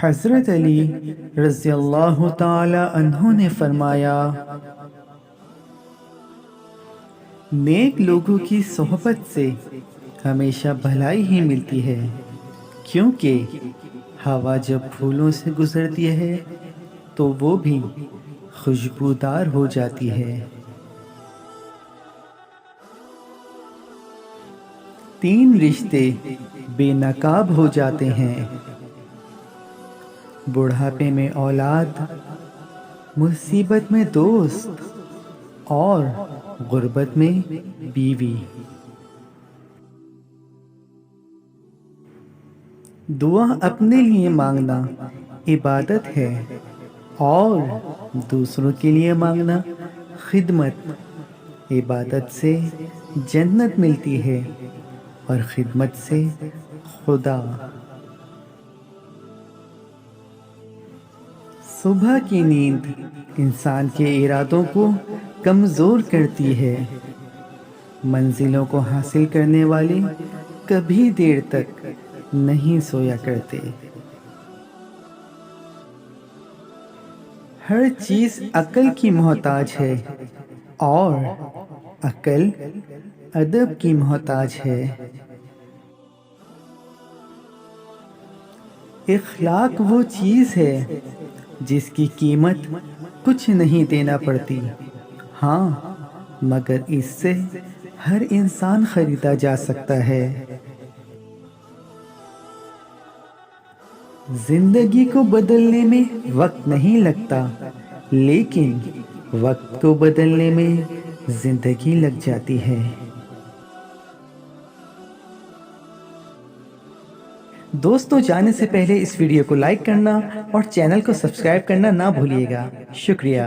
حضرت علی رضی اللہ تعالی عنہ نے فرمایا، نیک لوگوں کی صحبت سے ہمیشہ بھلائی ہی ملتی ہے، کیونکہ ہوا جب پھولوں سے گزرتی ہے تو وہ بھی خوشبودار ہو جاتی ہے۔ 3 رشتے بے نقاب ہو جاتے ہیں: بڑھاپے میں اولاد، مصیبت میں دوست اور غربت میں بیوی۔ دعا اپنے لیے مانگنا عبادت ہے اور دوسروں کے لیے مانگنا خدمت۔ عبادت سے جنت ملتی ہے اور خدمت سے خدا۔ صبح کی نیند انسان کے ارادوں کو کمزور کرتی ہے۔ منزلوں کو حاصل کرنے والے کبھی دیر تک نہیں سویا کرتے۔ ہر چیز عقل کی محتاج ہے اور عقل ادب کی محتاج ہے۔ اخلاق وہ چیز ہے جس کی قیمت کچھ نہیں دینا پڑتی، ہاں مگر اس سے ہر انسان خریدا جا سکتا ہے۔ زندگی کو بدلنے میں وقت نہیں لگتا، لیکن وقت کو بدلنے میں زندگی لگ جاتی ہے۔ دوستوں، جانے سے پہلے اس ویڈیو کو لائک کرنا اور چینل کو سبسکرائب کرنا نہ بھولیے گا۔ شکریہ۔